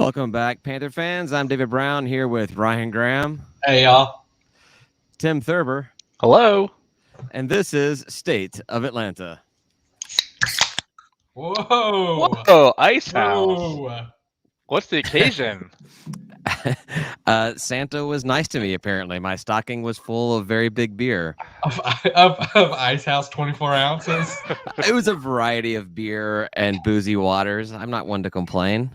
Welcome back, Panther fans. I'm David Brown here with Ryan Graham. Hey, y'all. Tim Thurber. Hello. And this is State of Atlanta. Whoa. Whoa, Ice House. Whoa. What's the occasion? Santa was nice to me, apparently. My stocking was full of very big beer. Of Ice House 24 ounces? It was a variety of beer and boozy waters. I'm not one to complain.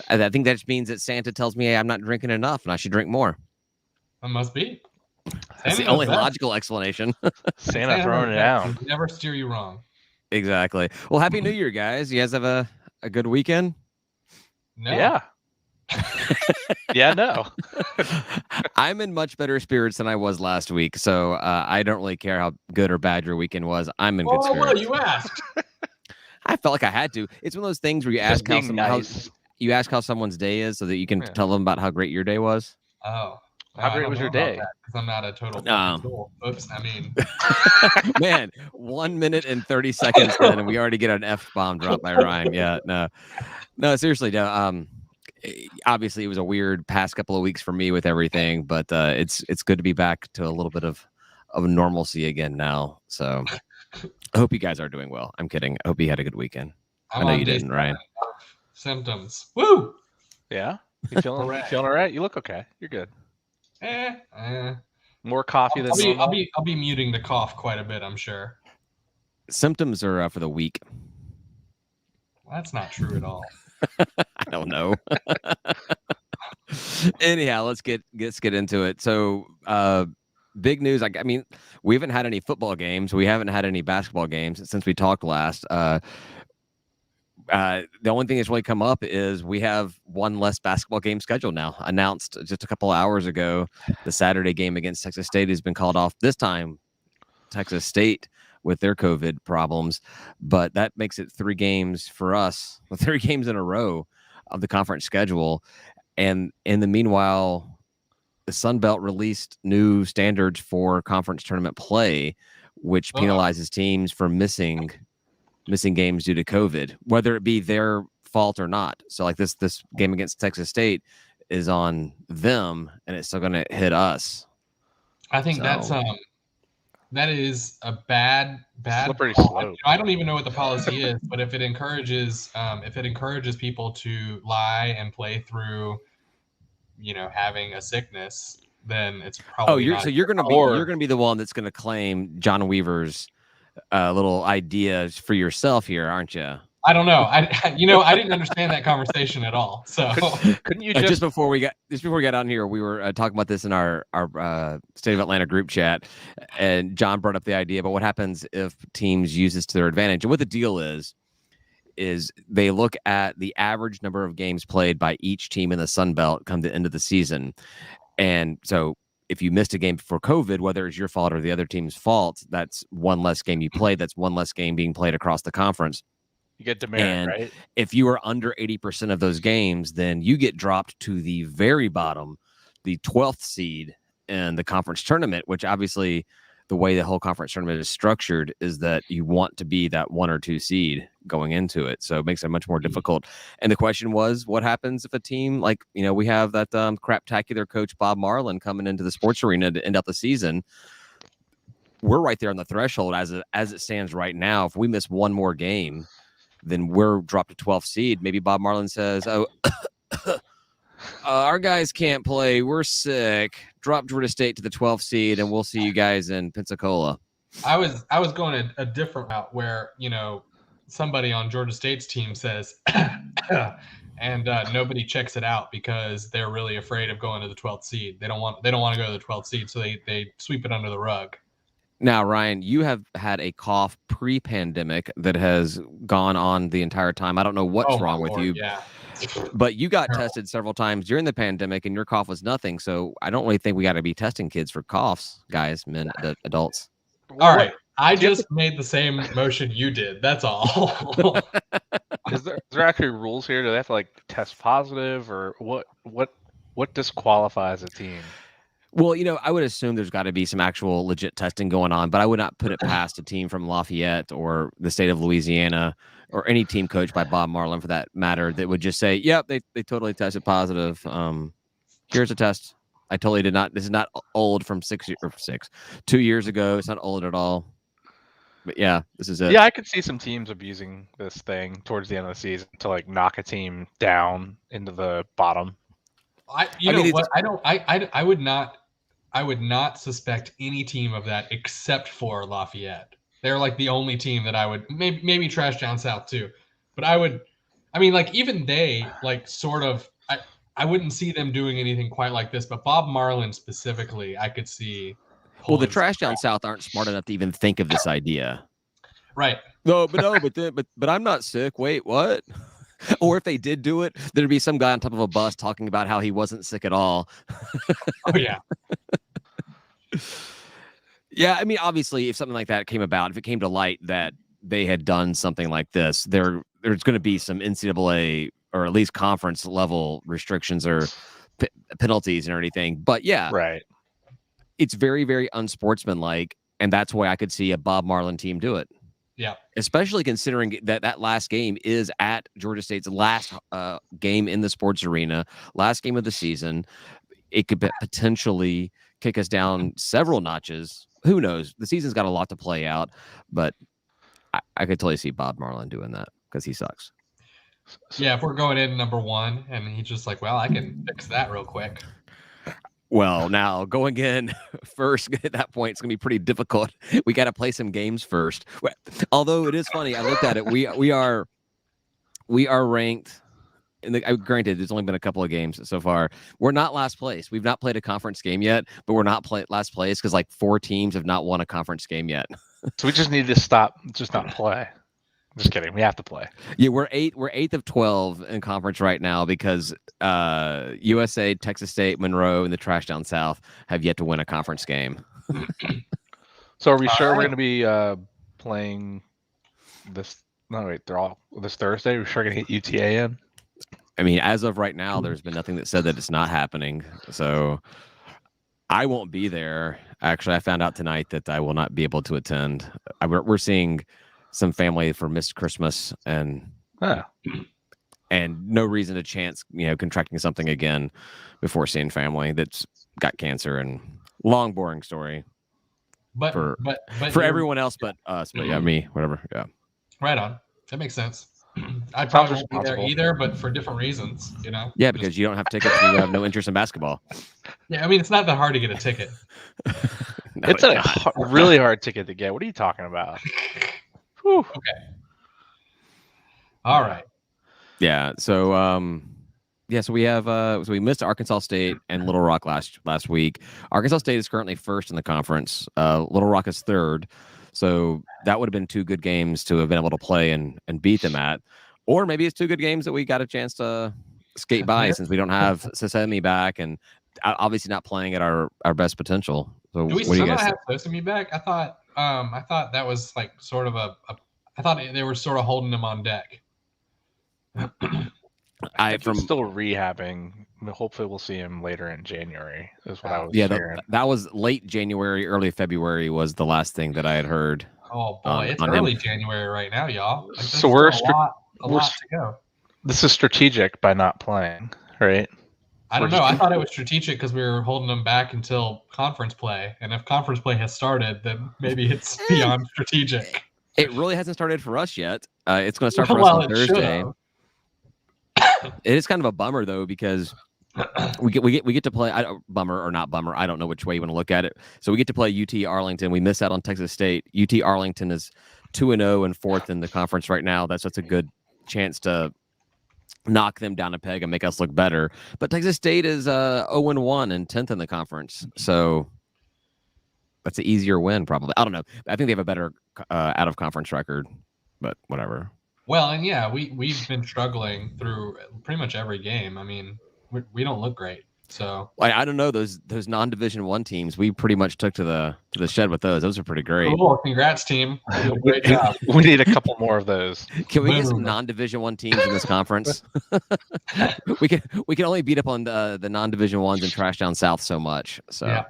I think that just means that Santa tells me, hey, I'm not drinking enough and I should drink more. That must be. That's the only logical explanation. Santa throwing it down. Never steer you wrong. Exactly. Well, Happy New Year, guys. You guys have a good weekend? No. Yeah. Yeah, no. I'm in much better spirits than I was last week, so I don't really care how good or bad your weekend was. I'm in good spirits. Well, you asked. I felt like I had to. It's one of those things where you ask how someone's day is so that you can tell them about how great your day was. Oh. How great was your day? Because I'm not a total fool. Oops, I mean. Man, 1 minute and 30 seconds in, and we already get an F-bomb dropped by Ryan. Yeah, no, seriously, no. Obviously, it was a weird past couple of weeks for me with everything, but it's good to be back to a little bit of normalcy again now. So I hope you guys are doing well. I'm kidding. I hope you had a good weekend. I know you didn't, Ryan. Symptoms. Woo! Yeah? You feeling all right? You look okay. You're good. More coffee than normal? I'll be muting the cough quite a bit, I'm sure. Symptoms are for the weak. Well, that's not true at all. I don't know. Anyhow, let's get into it. So, big news. I mean, we haven't had any football games. We haven't had any basketball games since we talked last. The only thing that's really come up is we have one less basketball game scheduled now. Announced just a couple of hours ago, the Saturday game against Texas State has been called off. This time, Texas State with their COVID problems, but that makes it 3 games for us, 3 games in a row of the conference schedule. And in the meanwhile, the Sun Belt released new standards for conference tournament play, which penalizes teams for missing games due to COVID, whether it be their fault or not. So like this game against Texas State is on them and it's still going to hit us. I think that is a bad slippery slope. I don't even know what the policy is, but if it encourages people to lie and play through, having a sickness, then it's probably you're going to be the one that's going to claim John Weaver's little ideas for yourself here, aren't you? I don't know. I didn't understand that conversation at all. So couldn't you just before we got on here, we were talking about this in our State of Atlanta group chat, and John brought up the idea about what happens if teams use this to their advantage. And what the deal is they look at the average number of games played by each team in the Sun Belt come the end of the season, and so if you missed a game for COVID, whether it's your fault or the other team's fault, that's one less game you played. That's one less game being played across the conference. You get demerit, right? If you are under 80% of those games, then you get dropped to the very bottom, the 12th seed in the conference tournament, which obviously the way the whole conference tournament is structured is that you want to be that 1 or 2 seed going into it. So it makes it much more difficult. And the question was, what happens if a team like, we have that craptacular coach Bob Marlin coming into the sports arena to end out the season. We're right there on the threshold as it stands right now. If we miss one more game, then we're dropped to 12th seed. Maybe Bob Marlin says, our guys can't play. We're sick. Drop Georgia State to the 12th seed, and we'll see you guys in Pensacola. I was going a different route where, somebody on Georgia State's team says, and nobody checks it out because they're really afraid of going to the 12th seed. They don't want to go to the 12th seed, so they sweep it under the rug. Now, Ryan, you have had a cough pre-pandemic that has gone on the entire time. I don't know what's wrong with you. Yeah. But you got tested several times during the pandemic, and your cough was nothing. So I don't really think we got to be testing kids for coughs, guys, men, adults. All right. I just made the same motion you did. That's all. Is there actually rules here? Do they have to test positive, or what disqualifies a team? Well, I would assume there's got to be some actual legit testing going on, but I would not put it past a team from Lafayette or the state of Louisiana or any team coached by Bob Marlin for that matter that would just say, "Yep, they totally tested positive. Here's a test. I totally did not. This is not old from 2 years ago. It's not old at all. But yeah, this is it." Yeah, I could see some teams abusing this thing towards the end of the season to like knock a team down into the bottom. I would not suspect any team of that except for Lafayette. They're like the only team that I would maybe trash down south too. But like even they like sort of I wouldn't see them doing anything quite like this, but Bob Marlin specifically, I could see. Well, the trash down south aren't smart enough to even think of this idea. Right. No, but I'm not sick. Wait, what? Or if they did do it, there'd be some guy on top of a bus talking about how he wasn't sick at all. Oh yeah. Yeah, I mean, obviously, if something like that came about, if it came to light that they had done something like this, there's going to be some NCAA or at least conference level restrictions or penalties and anything. But yeah, right. It's very, very unsportsmanlike, and that's why I could see a Bob Marlin team do it. Yeah, especially considering that last game is at Georgia State's last game in the sports arena, last game of the season. It could potentially kick us down several notches. Who knows? The season's got a lot to play out, but I could totally see Bob Marlin doing that because he sucks. Yeah, if we're going in number 1 and he's just like, well, I can fix that real quick. Well, now going in first at that point, it's going to be pretty difficult. We got to play some games first. Although it is funny, I looked at it. We are ranked. Granted, there's only been a couple of games so far. We're not last place. We've not played a conference game yet, but we're not last place because like 4 teams have not won a conference game yet. So we just need to stop, just not play. Just kidding. We have to play. Yeah, we're 8th of 12 in conference right now because USA, Texas State, Monroe, and the Trash Down South have yet to win a conference game. So are we sure we're going to be playing this? No, wait, they're all this Thursday. We're sure going to hit UTA in. I mean, as of right now, there's been nothing that said that it's not happening. So I won't be there. Actually, I found out tonight that I will not be able to attend. We're seeing some family for missed Christmas and no reason to chance contracting something again before seeing family that's got cancer, and long boring story. But for everyone else but us, but yeah, me, whatever. Yeah, right on. That makes sense. I probably won't be there either, but for different reasons, Yeah, because you don't have tickets and you have no interest in basketball. Yeah, I mean, it's not that hard to get a ticket. No, it's a really hard ticket to get. What are you talking about? Whew. Okay. All right. Yeah. So so we have so we missed Arkansas State and Little Rock last week. Arkansas State is currently first in the conference. Little Rock is third. So that would have been 2 good games to have been able to play and beat them at. Or maybe it's 2 good games that we got a chance to skate by since we don't have Sesame back and obviously not playing at our best potential. So do we still not have Sesame back? I thought that was like sort of I thought they were sort of holding him on deck. I'm still rehabbing. Hopefully, we'll see him later in January. Is what I was hearing. That was late January, early February was the last thing that I had heard. Oh boy, it's early January right now, y'all. Like, so we're a lot to go. This is strategic by not playing, right? I don't know. I thought it was strategic because we were holding them back until conference play, and if conference play has started, then maybe it's beyond strategic. It really hasn't started for us yet. It's going to start for us on Thursday. It is kind of a bummer though because we get to play. Bummer or not bummer, I don't know which way you want to look at it. So we get to play UT Arlington. We miss out on Texas State. UT Arlington is 2-0 and 4th in the conference right now. That's a good chance to knock them down a peg and make us look better. But Texas State is 0-1 and 10th in the conference. So that's an easier win probably. I don't know. I think they have a better out of conference record, but whatever. Well, and yeah, we've been struggling through pretty much every game. I mean, we don't look great. So I don't know those non-Division One teams. We pretty much took to the shed with those. Those are pretty great. cool. Congrats, team. You did a great job. We need a couple more of those. Can we get some Boom. non-Division One teams in this conference? we can only beat up on the non-Division ones and trash down South so much. So Yeah.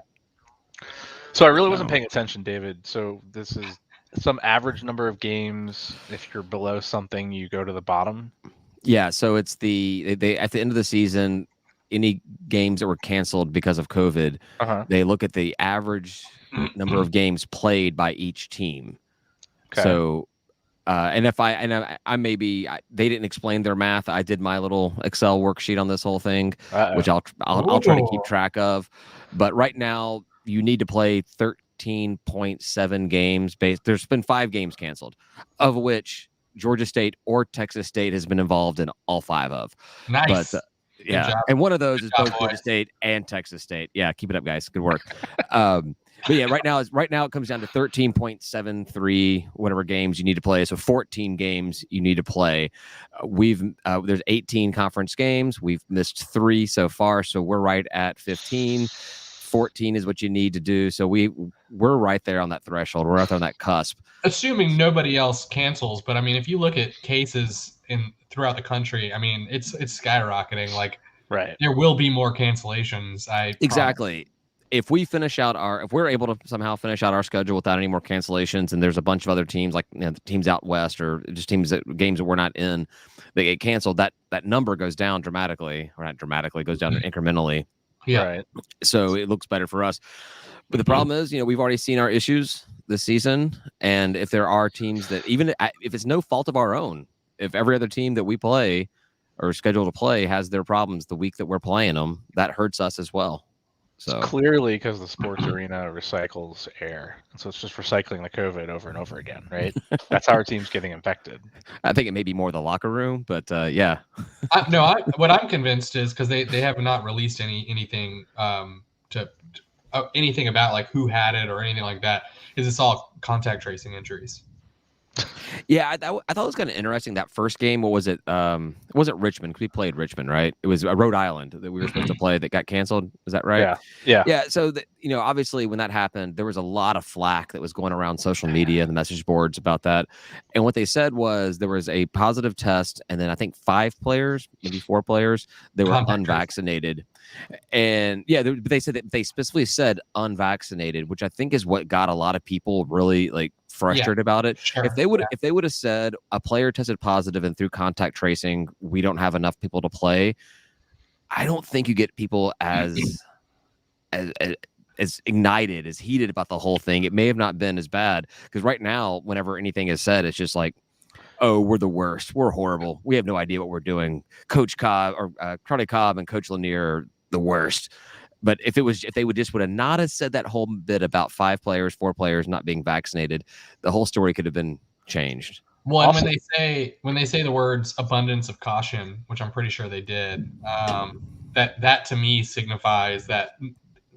So I really wasn't paying attention, David. So this is some average number of games. If you're below something, you go to the bottom. yeah, so it's they at the end of the season, any games that were canceled because of COVID, they look at the average number of games played by each team. Okay. So, and if I maybe they didn't explain their math. I did my little Excel worksheet on this whole thing, which I'll try to keep track of. But right now, you need to play 13.7 games. There's been 5 games canceled, of which Georgia State or Texas State has been involved in all 5 of. Nice. But yeah, and one of those is both Georgia State and Texas State. Yeah, keep it up, guys. Good work. But yeah, right now it comes down to 13.73 whatever games you need to play. So 14 games you need to play. There's 18 conference games. We've missed 3 so far, so we're right at 15. 14 is what you need to do. So we're right there on that threshold. We're right there on that cusp. Assuming nobody else cancels, but I mean, if you look at cases throughout the country, I mean, it's skyrocketing. Like, there will be more cancellations. Exactly. Promise. If we're able to somehow finish out our schedule without any more cancellations, and there's a bunch of other teams like the teams out west or just games that we're not in, they get canceled. That number goes down dramatically, or not dramatically, goes down incrementally. Yeah. Right. So it looks better for us. But the problem is, we've already seen our issues this season, and if there are teams that even if it's no fault of our own, if every other team that we play or scheduled to play has their problems the week that we're playing them, that hurts us as well. So it's clearly because the sports arena recycles air. So it's just recycling the COVID over and over again, right? That's how our team's getting infected. I think it may be more the locker room, but yeah. What I'm convinced is because they have not released anything anything about like who had it or anything like that. Is it's all contact tracing injuries? Yeah, I thought it was kind of interesting that first game. What was it? It wasn't Richmond because we played Richmond, right? It was Rhode Island that we were supposed to play that got canceled. Is that right? Yeah. So obviously when that happened, there was a lot of flack that was going around social media and the message boards about that. And what they said was there was a positive test, and then I think 5 players, maybe 4 players, they were unvaccinated. And yeah, they said that they specifically said unvaccinated, which I think is what got a lot of people really like frustrated about it. Sure. If they would have said a player tested positive and through contact tracing we don't have enough people to play, I don't think you get people as ignited, as heated about the whole thing. It may have not been as bad because right now, whenever anything is said, it's just like, oh, we're the worst. We're horrible. We have no idea what we're doing. Coach Cobb or Charlie Cobb and Coach Lanier are the worst. But if they would have not have said that whole bit about 5 players, 4 players not being vaccinated, the whole story could have been changed. Well, also, when they say the words abundance of caution, which I'm pretty sure they did, that to me signifies that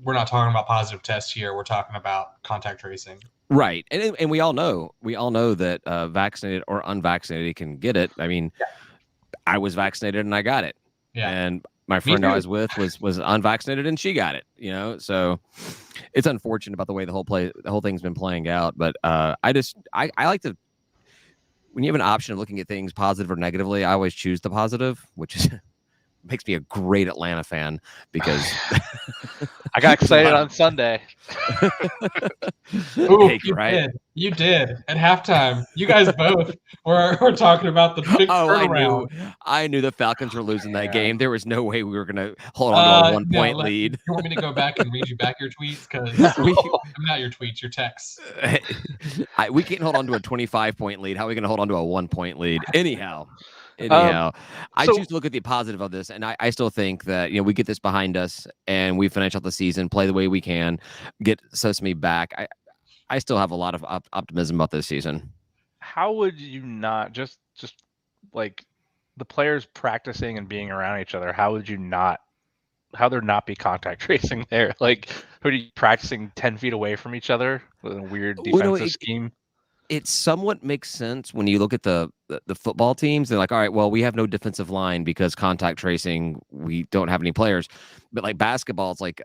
we're not talking about positive tests here. We're talking about contact tracing. Right. And we all know that vaccinated or unvaccinated can get it. I mean, I was vaccinated and I got it. Yeah. And my friend I was with was unvaccinated and she got it, so it's unfortunate about the way the whole thing's been playing out. But I like to, when you have an option of looking at things positive or negatively, I always choose the positive, which is makes me a great Atlanta fan because I got excited on Sunday. Ooh, you did at halftime. You guys both were talking about the big turnaround. I knew the Falcons were losing that game. There was no way we were going to hold on to a 1-point lead. You want me to go back and read you back your tweets? Because not your tweets, your texts. We can't hold on to a 25-point lead. How are we going to hold on to a 1-point lead? Anyhow, I choose to look at the positive of this, and I still think that we get this behind us and we finish out the season, play the way we can, get Sesame back. I still have a lot of optimism about this season. How would you not just like the players practicing and being around each other? How there not be contact tracing there? Like, who are you practicing 10 feet away from each other with a weird defensive scheme? it somewhat makes sense when you look at the football teams. They're like, all right, well, we have no defensive line because contact tracing, we don't have any players. But like basketball, it's like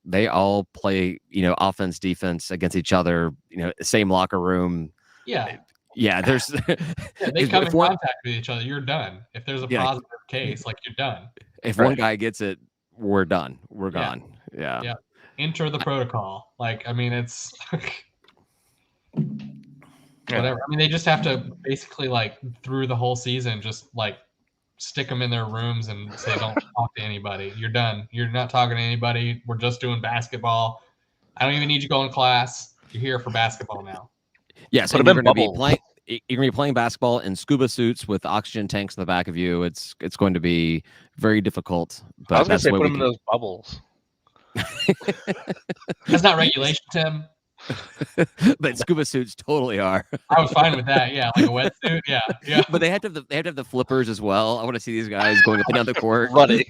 they all play, offense, defense against each other, same locker room. Yeah. Yeah, there's Yeah, they come in contact with each other. You're done. If there's a positive case, like you're done. If one guy gets it, we're done. We're gone. Yeah. Yeah. Enter the protocol. Like, I mean, it's whatever. I mean, they just have to basically like through the whole season, just like stick them in their rooms and say, don't talk to anybody. You're done. You're not talking to anybody. We're just doing basketball. I don't even need you to go in class. You're here for basketball now. Yeah, so you're going to be playing. You're going to be playing basketball in scuba suits with oxygen tanks in the back of you. It's going to be very difficult. But I was going to say put them in those bubbles. That's not regulation, Tim. But scuba suits totally are. I was fine with that. Yeah, like a wetsuit. Yeah. But they have to have the flippers as well. I want to see these guys going up and down the court, running.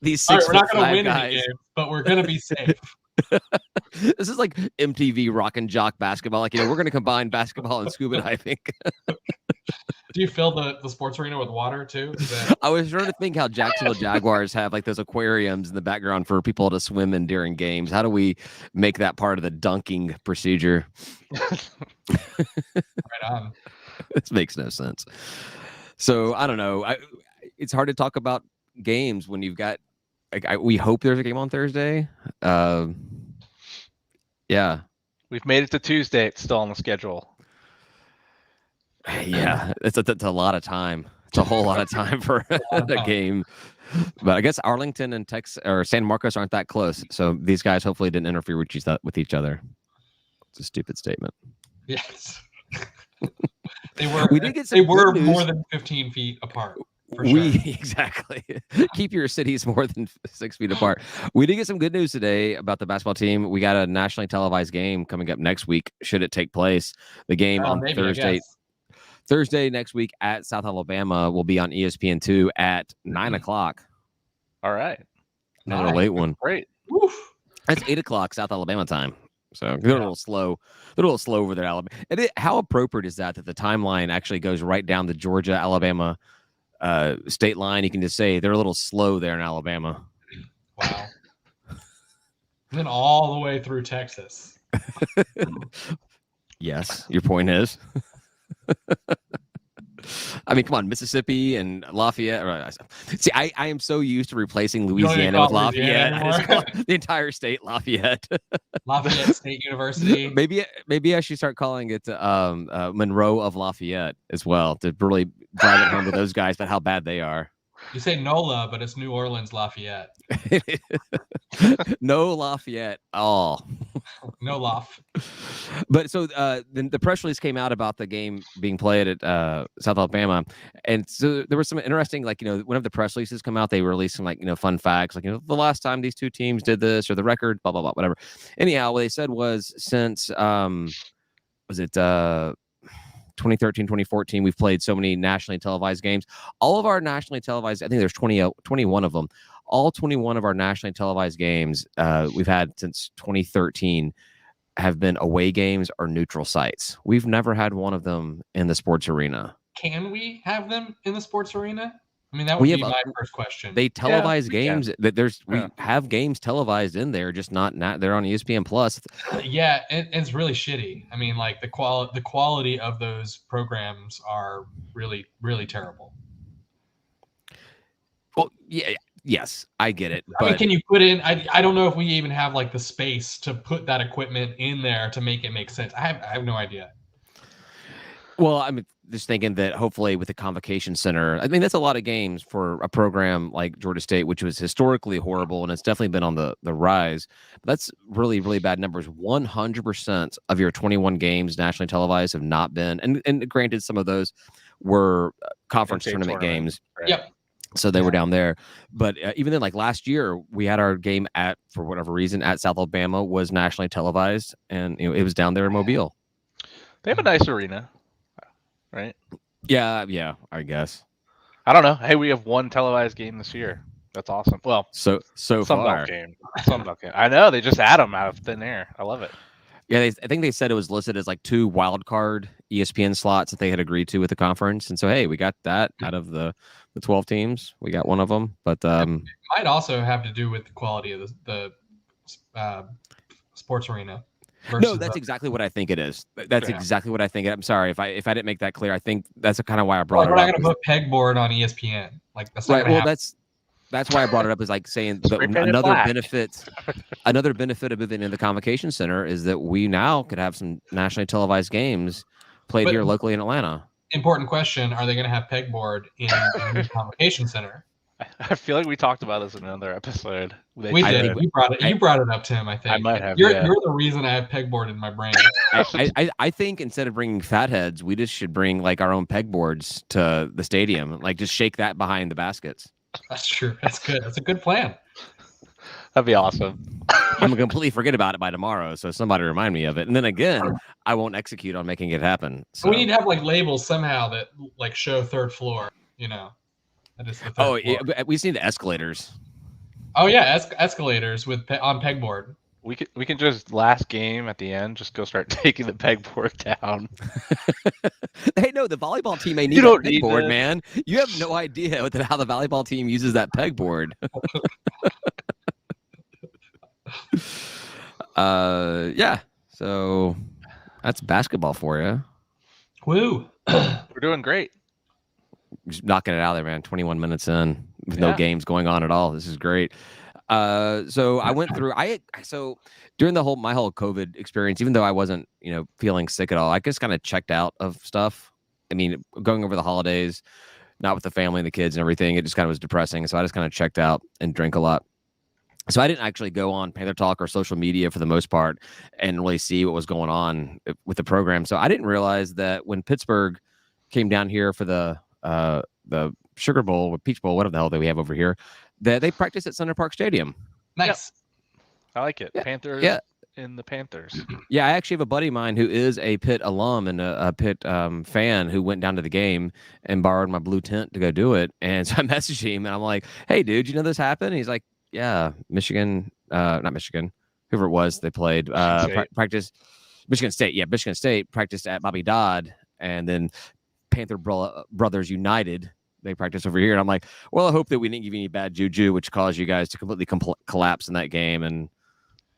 These 6'5" All right, we're not going to win guys. any games, but we're going to be safe. This is like MTV Rock and Jock basketball. Like, we're going to combine basketball and scuba diving. Do you fill the sports arena with water too? I was trying to think how Jacksonville Jaguars have like those aquariums in the background for people to swim in during games. How do we make that part of the dunking procedure? Right on. This makes no sense. So I don't know. It's hard to talk about games when you've got. We hope there's a game on Thursday. Yeah. We've made it to Tuesday. It's still on the schedule. Yeah, it's a lot of time. It's a whole lot of time for a game. But I guess Arlington and Texas or San Marcos aren't that close. So these guys hopefully didn't interfere with each other. It's a stupid statement. Yes. They were. We did get some they were good news. more than 15 feet apart. For sure. Exactly. Keep your cities more than 6 feet apart. We did get some good news today about the basketball team. We got a nationally televised game coming up next week. Should it take place? The game on Thursday. Thursday next week at South Alabama will be on ESPN2 at 9 o'clock. All right. Another late one. Great. Woof. That's 8 o'clock South Alabama time. So they're a little slow. They're a little slow over there, Alabama. How appropriate is that the timeline actually goes right down the Georgia, Alabama state line? You can just say they're a little slow there in Alabama. Wow. And then all the way through Texas. Yes, your point is. I mean, come on, Mississippi and Lafayette. See, I am so used to replacing Louisiana with Lafayette. The entire state, Lafayette. Lafayette State University. Maybe I should start calling it Monroe of Lafayette as well to really drive it home to those guys about how bad they are. You say NOLA, but it's New Orleans Lafayette. No Lafayette. Oh. No Laf. But so then the press release came out about the game being played at South Alabama. And so there was some interesting, whenever the press releases come out, they release some fun facts, the last time these two teams did this or the record, blah, blah, blah, whatever. Anyhow, what they said was since, 2013, 2014, we've played so many nationally televised games. All of our nationally televised, I think there's 21 of them. All 21 of our nationally televised games we've had since 2013 have been away games or neutral sites. We've never had one of them in the sports arena. Can we have them in the sports arena? I mean, that would be my first question. They televise games. We have games televised in there, just not they're on ESPN Plus. Yeah, it's really shitty. I mean, the quality of those programs are really, really terrible. Well, yeah, yes, I get it. I mean, can you put in? I don't know if we even have the space to put that equipment in there to make it make sense. I have no idea. Well, I'm just thinking that hopefully with the Convocation Center, I mean, that's a lot of games for a program like Georgia State, which was historically horrible, and it's definitely been on the rise. But that's really, really bad numbers. 100% of your 21 games nationally televised have not been. And granted, some of those were conference tournament games. Right. Yep. So they were down there. But even then, last year, we had our game for whatever reason, at South Alabama was nationally televised, and it was down there in Mobile. They have a nice arena. Right? Yeah, I guess. I don't know. Hey, we have one televised game this year. That's awesome. Well, so some far. game. I know they just add them out of thin air. I love it. Yeah, I think they said it was listed as like 2 wild card ESPN slots that they had agreed to with the conference, and so hey, we got that out of the 12 teams. We got one of them, but It might also have to do with the quality of the sports arena. no, that's exactly what I think it is. That's Yeah. exactly what I think. I'm sorry if I didn't make that clear. I think that's kind of why I Like, brought we're it not up. going to put pegboard on ESPN. Like that's not Right. going to Well, happen. that's why I brought it up. Is like saying that Spray painted another black. benefit of moving in the convocation center is that we now could have some nationally televised games played But- here locally in Atlanta. Important question: are they going to have pegboard in the convocation center? I feel like we talked about this in another episode. We I did. think- You brought it up, Tim. I think I might have, You're yeah. the reason I have pegboard in my brain. I think instead of bringing fatheads, we just should bring like our own pegboards to the stadium, like just shake that behind the baskets. That's true. That's good. That's a good plan. That'd be awesome. I'm gonna completely forget about it by tomorrow, so somebody remind me of it. And then again, I won't execute on making it happen. So. We need to have like labels somehow that like show third floor. You know, that is the third floor. We just need the escalators. Oh yeah, escalators with on pegboard. We can just last game at the end, just go start taking the pegboard down. Hey, no, the volleyball team may need You that don't need pegboard, this. man. You have no idea how the volleyball team uses that pegboard. Yeah. So that's basketball for you. Woo! We're doing great. Just knocking it out there, man. 21 minutes in with no Yeah. games going on at all. This is great. So I went through. So during my whole COVID experience, even though I wasn't feeling sick at all, I just kind of checked out of stuff. I mean, going over the holidays, not with the family and the kids and everything, it just kind of was depressing. So I just kind of checked out and drank a lot. So I didn't actually go on PantherTalk or social media for the most part and really see what was going on with the program. So I didn't realize that when Pittsburgh came down here for the Sugar Bowl or Peach Bowl, whatever the hell that we have over here, that they practiced at Center Park Stadium. Nice. I like it. Yeah. Panthers Yeah. in the Panthers. Yeah, I actually have a buddy of mine who is a Pitt alum and a Pitt fan who went down to the game and borrowed my blue tent to go do it. And so I messaged him and I'm like, "Hey, dude, you know this happened?" And he's like, "Yeah, Michigan, not Michigan, whoever it was, they played practice. Michigan State, yeah, Michigan State practiced at Bobby Dodd, and then Panther Brothers United." They practice over here. And I'm like, well, I hope that we didn't give you any bad juju, which caused you guys to completely collapse in that game and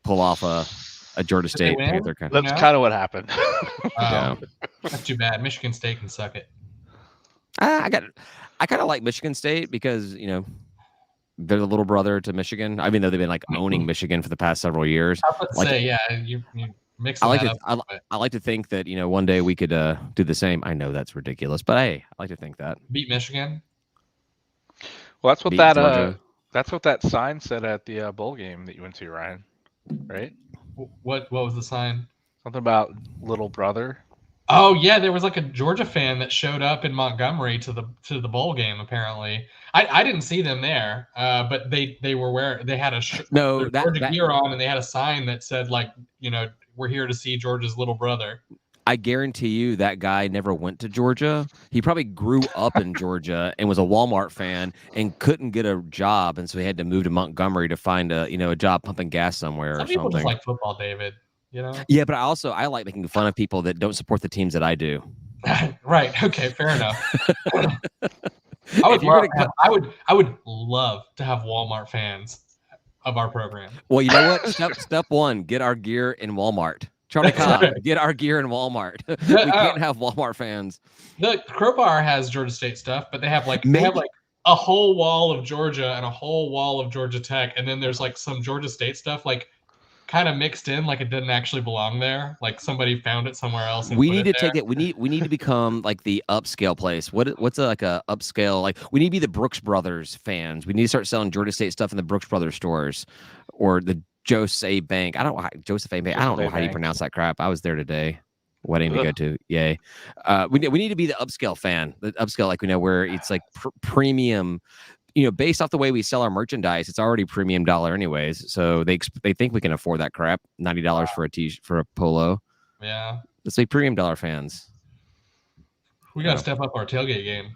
pull off a Georgia State win? Panther kind That's kind of what happened. Yeah. That's too bad. Michigan State can suck it. I kind of like Michigan State because, they're the little brother to Michigan. I mean, though they've been like owning Michigan for the past several years. I was about to Like- say, yeah, you mix I like that to, up. I like to think that, one day we could do the same. I know that's ridiculous, but hey, I like to think that. Beat Michigan. Well, that's what Beat that Georgia. that's what that sign said at the bowl game that you went to, Ryan. Right? What was the sign? Something about little brother. Oh yeah, there was like a Georgia fan that showed up in Montgomery to the bowl game. Apparently, I didn't see them there, but they were they had No, their Georgia gear on, and they had a sign that said like, we're here to see Georgia's little brother. I guarantee you that guy never went to Georgia. He probably grew up in Georgia and was a Walmart fan and couldn't get a job, and so he had to move to Montgomery to find a job pumping gas somewhere Some or people something. just like football, David. Yeah, but I like making fun of people that don't support the teams that I do. Right. Okay. Fair enough. I would love to have Walmart fans of our program. Well, you know what? Step one: get our gear in Walmart. Charlie That's Cobb, right. get our gear in Walmart. We can't have Walmart fans. The Crowbar has Georgia State stuff, but they have like Maybe. a whole wall of Georgia and a whole wall of Georgia Tech, and then there's like some Georgia State stuff like kind of mixed in, like it didn't actually belong there. Like somebody found it somewhere else. And We put need to there. take it. We need to become like the upscale place. What's like a upscale? Like we need to be the Brooks Brothers fans. We need to start selling Georgia State stuff in the Brooks Brothers stores, or the Joseph Bank. Joseph A. Bank. I don't know how you pronounce that crap. I was there today. Wedding to go to. Yay. We need to be the upscale fan. The upscale, like where it's like premium. Based off the way we sell our merchandise, it's already premium dollar anyways. So they think we can afford that crap. $90 for a polo. Yeah, Let's be premium dollar fans. we got to step up our tailgate game.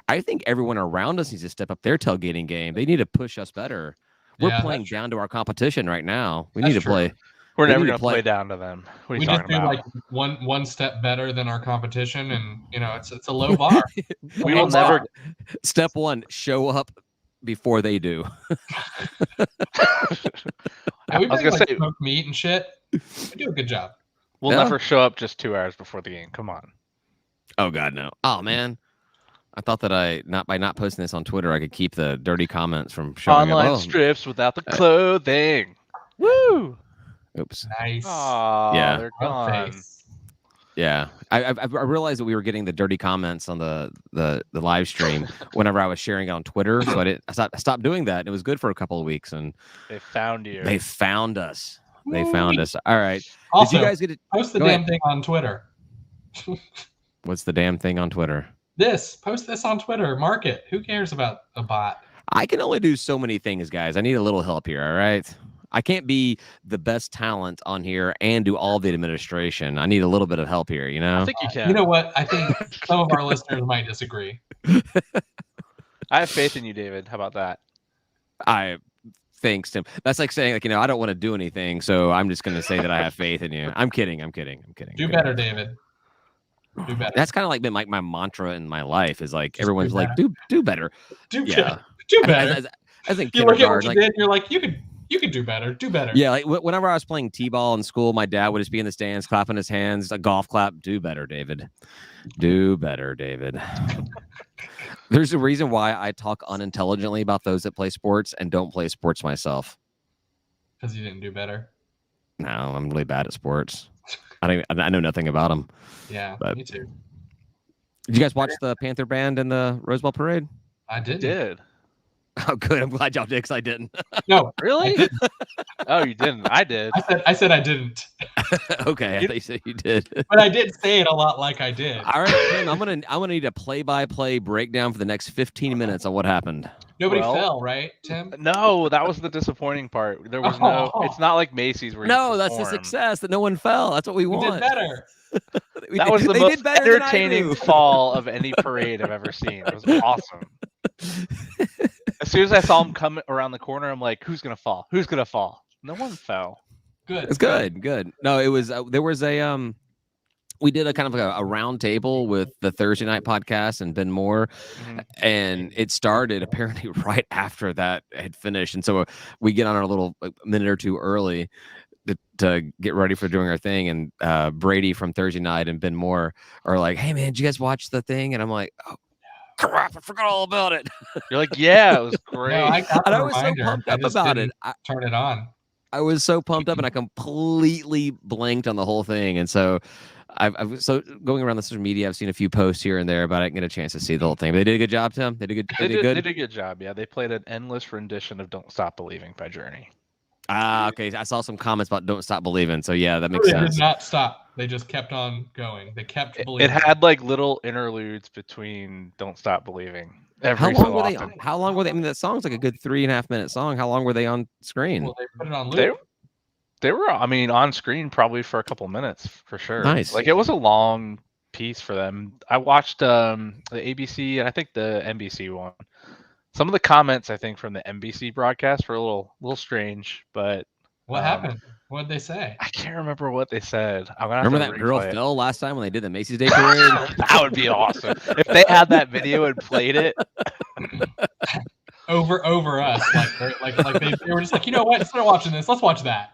I think everyone around us needs to step up their tailgating game. They need to push us better. We're Yeah, playing that's true. down to our competition right now. We That's need to true. play. We're They never need to going to play down to them. What are We you just talking do about? like one step better than our competition, and it's a low bar. We will never. Step one: show up before they do. And we I was bring gonna like say- smoked meat and shit. We do a good job. We'll Yeah. never show up just 2 hours before the game. Come on. Oh God, no! Oh man, I thought that by not posting this on Twitter, I could keep the dirty comments from showing Online up. strips without the clothing. Woo! Oops. Nice. Oh, Yeah. they're Rub gone. face. Yeah, I realized that we were getting the dirty comments on the live stream whenever I was sharing it on Twitter. So I stopped doing that. It was good for a couple of weeks, and They found you. they found us. They found us. All right. Also, Did you guys get it? post the Go damn ahead. thing on Twitter. What's the damn thing on Twitter? Post this on Twitter. Mark it. Who cares about a bot? I can only do so many things, guys. I need a little help here. All right. I can't be the best talent on here and do all the administration. I need a little bit of help here, I think you can. You know what? I think some of our listeners might disagree. I have faith in you, David. How about that? Thanks, Tim. That's like saying, like, I don't want to do anything, so I'm just going to say that I have faith in you. I'm kidding. Do better, David. Do better. That's kind of like been like my mantra in my life is like, everyone's like, do better. Do Yeah. Do better. I think You look at what kindergarten, you did, you're like, you could do better. Do better. yeah, like whenever I was playing t-ball in school, my dad would just be in the stands clapping his hands, a golf clap. Do better, David. Do better, David. There's a reason why I talk unintelligently about those that play sports and don't play sports myself. Because you didn't do better. No, I'm really bad at sports. I know nothing about them. Yeah, But- me too. Did you guys watch the Panther band in the Rose Bowl parade? I I did. did. Oh, good. I'm glad y'all did because I didn't. No, Really? Oh, you didn't. I did. I said I didn't, Okay, I thought you said you did. but I did say it a lot like I did. All right, Tim, I'm gonna need a play-by-play breakdown for the next 15 minutes on what happened. Nobody Well- fell, right, Tim? No, that was the disappointing part. There was no. It's not like Macy's where you No, that's the perform. success that no one fell. That's what we We want. did better. That was the They most did better than I entertaining do. fall of any parade I've ever seen. It was awesome. As soon as I saw him come around the corner, I'm like, "Who's gonna fall? Who's gonna fall?" No one fell. Good. It's good. No, it was there was a we did a kind of a round table with the Thursday night podcast and Ben Moore, Mhm. and it started apparently right after that had finished, and so we get on our little minute or two early to get ready for doing our thing, and Brady from Thursday night and Ben Moore are like, "Hey man, did you guys watch the thing?" And I'm like, "Oh crap, I forgot all about it." You're like, "Yeah, it was great." No, I got And the I was so reminder. pumped I up just about it. didn't turn it on. I was so pumped up, and I completely blanked on the whole thing. And so, I've so going around the social media, I've seen a few posts here and there, but I didn't get a chance to see the whole thing. But they did a good job, Tim. They did good. They They did did good. a good job. Yeah, they played an endless rendition of "Don't Stop Believing" by Journey. Okay. I saw some comments about "Don't Stop Believing," so yeah, that They makes did sense. not stop. They just kept on going. They kept It believing. had like little interludes between "Don't Stop Believing." How Every long so were they? often. How long were they? I mean, that song's like a good 3.5 minute song. How long were they on screen? Well, they put it on They loop. they were, I mean, on screen probably for a couple minutes for sure. Nice. Like it was a long piece for them. I watched the ABC and I think the NBC one. Some of the comments I think from the NBC broadcast were a little strange, but What happened? What did they say? I can't remember what they said. I'm gonna have Remember to that girl replay it. fell last time when they did the Macy's Day Parade? That would be awesome if they had that video and played it. Over us, like they were just like, you know what? Instead of watching this, let's watch that.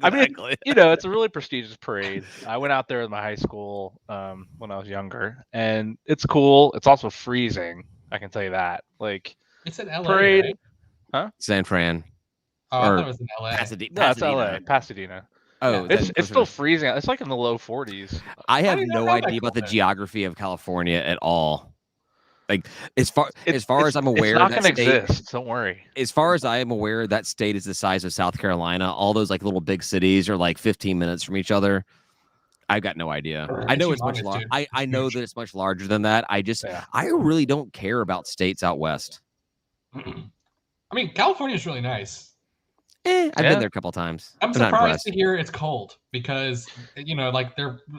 I mean, Exactly. you know, it's a really prestigious parade. I went out there with my high school when I was younger, and it's cool. It's also freezing. I can tell you that. Like It's in LA, parade. right? San Fran. Oh, I or thought it was in LA. Pasadena. No, it's LA, Pasadena. Oh, It's still freezing. It's like in the low 40s. I have did not no know that idea about the cool thing. geography of California at all. Like as far as I'm it's aware, not that going to state, exist. Don't worry. as far as I am aware, that state is the size of South Carolina. All those like little big cities are like 15 minutes from each other. I've got no idea. I know it's much humongous, larger. dude. I It's know huge. that it's much larger than that. Yeah. I really don't care about states out west. I mean, California's really nice. I've Yeah. been there a couple times. I'm not surprised impressed. to hear it's cold because like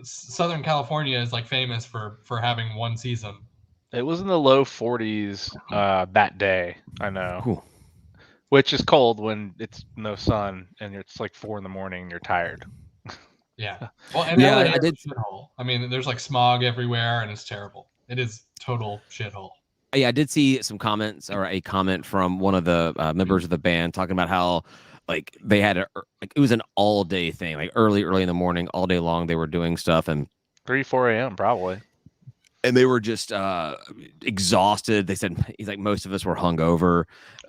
Southern California is like famous for having one season. It was in the low 40s that day. I know. Cool. which is cold when it's no sun and it's like 4 a.m. and you're tired. Yeah. Well, and Yeah, LA I is did. a shithole. I mean, there's like smog everywhere, and it's terrible. It is total shithole. Yeah, I did see some comments or a comment from one of the members of the band talking about how like they had like it was an all day thing, like early in the morning, all day long they were doing stuff 3, 4 a.m. probably. and they were just exhausted. They said he's like most of us were hungover,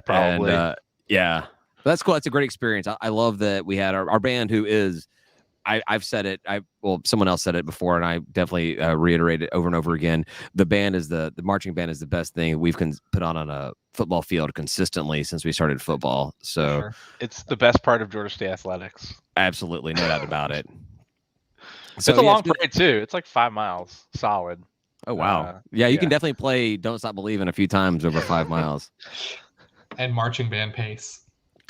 Probably. and yeah, that's cool. That's a great experience. I love that we had our band who is. I've said it. Well, someone else said it before, and I definitely reiterate it over and over again. The band is the marching band is the best thing we've put on a football field consistently since we started football. So Sure. It's the best part of Georgia State athletics. absolutely, no doubt about it. So it's a long parade too. It's like 5 miles solid. Oh wow, yeah, you can yeah. definitely play "Don't Stop Believing" a few times over 5 miles. And marching band pace.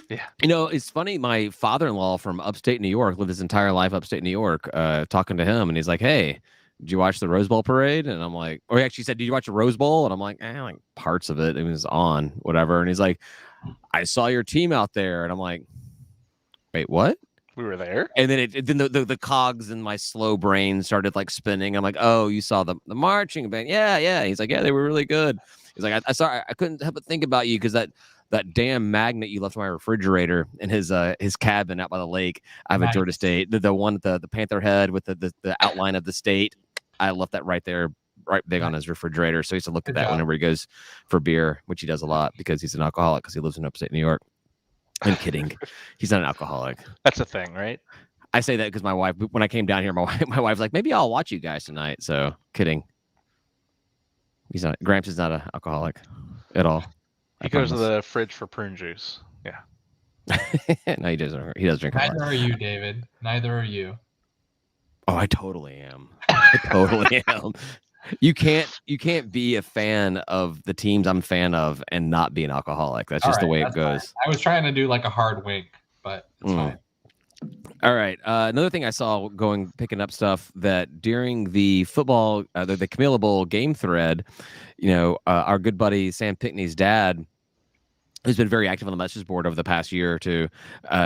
Yeah. You know, it's funny. My father-in-law from upstate New York lived his entire life upstate New York. Talking to him, and he's like, "Hey, did you watch the Rose Bowl parade?" And I'm like, or he actually said, "Did you watch the Rose Bowl?" And I'm like, like parts of it. It was on, whatever. And he's like, "I saw your team out there," and I'm like, "Wait, what?" We were there. And then then the cogs in my slow brain started like spinning. I'm like, "Oh, you saw the marching band? Yeah, yeah." He's like, "Yeah, they were really good." He's like, I saw. I couldn't help but think about you because that damn magnet you left in my refrigerator in his cabin out by the lake. I have Nice. a Georgia State, the one with the panther head with the outline of the state. I left that right there, right big on his refrigerator. So he used to look at that whenever he goes for beer, which he does a lot because he's an alcoholic because he lives in upstate New York. I'm kidding. He's not an alcoholic. That's a thing, right? I say that because my wife, when I came down here, my wife's like, maybe I'll watch you guys tonight. So kidding. He's not. Gramps is not an alcoholic at all. He goes to the fridge for prune juice. Yeah. No, he doesn't. He does drink. Neither are you, David. Neither are you. Oh, I totally am. I totally am. You can't be a fan of the teams I'm a fan of and not be an alcoholic. That's just the way it goes. Fine. I was trying to do like a hard wink, but it's fine. All right. Another thing I saw picking up stuff that during the football, the Camilla Bowl game thread, you know, our good buddy Sam Pinkney's dad, who's been very active on the message board over the past year or two,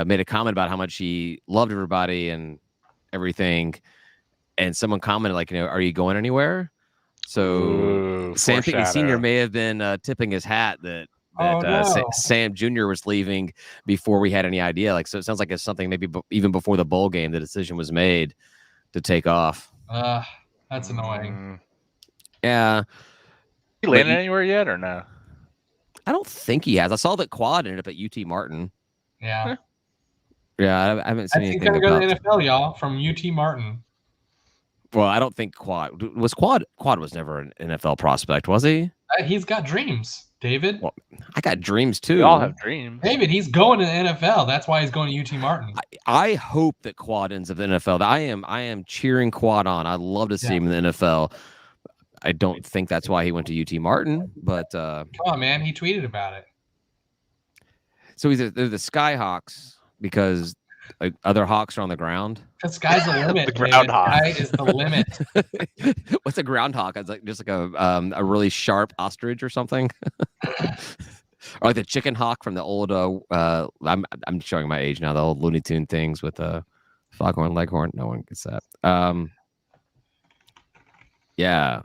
made a comment about how much he loved everybody and everything. And someone commented like, you know, are you going anywhere? So Sam Pinkney Sr. may have been tipping his hat that Sam Jr. was leaving before we had any idea. Like, so it sounds like it's something maybe even before the bowl game, the decision was made to take off. That's annoying. Yeah. He landed anywhere yet or no? I don't think he has. I saw that Quad ended up at UT Martin. Yeah. Yeah, I haven't seen anything about. He's going to go to about the NFL, y'all, from UT Martin. Well, I don't think Quad was never an NFL prospect, was he? He's got dreams, David. Well, I got dreams too. We all have dreams. David, he's going to the NFL. That's why he's going to UT Martin. I hope that Quad ends up in the NFL. I am cheering Quad on. I'd love to see him in the NFL. I don't think that's why he went to UT Martin, but come on, man, he tweeted about it. So they're the Skyhawks because like other hawks are on the ground. The sky's the limit. The groundhog. Sky is the limit. What's a groundhog? It's like just like a really sharp ostrich or something. Or like the chicken hawk from the old I'm showing my age now, the old Looney Tune things with Foghorn Leghorn. No one gets that. Yeah.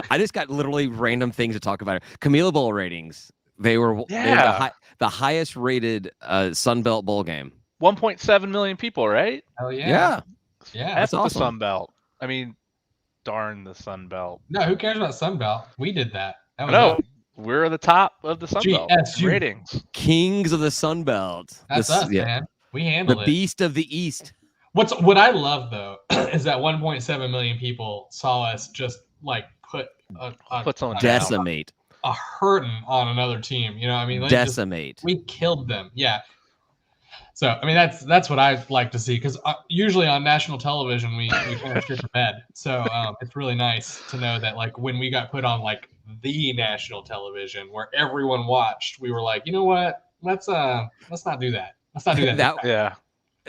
I just got literally random things to talk about. Camilla Bowl ratings. They were the highest rated Sun Belt bowl game. 1.7 million people, right? Hell yeah. Yeah. That's awesome. The Sun Belt. I mean, darn the Sun Belt. No, who cares about Sun Belt? We did that. We're the top of the Sun Belt ratings. Kings of the Sun Belt. That's us, man. We handled it. The beast of the East. What I love though is that 1.7 million people saw us just like put decimate a hurting on another team. You know, I mean, decimate. We killed them. Yeah. So I mean, that's what I like to see because usually on national television we kind of shit the bed. So it's really nice to know that like when we got put on like the national television where everyone watched, we were like, you know what? Let's not do that. Let's not do that.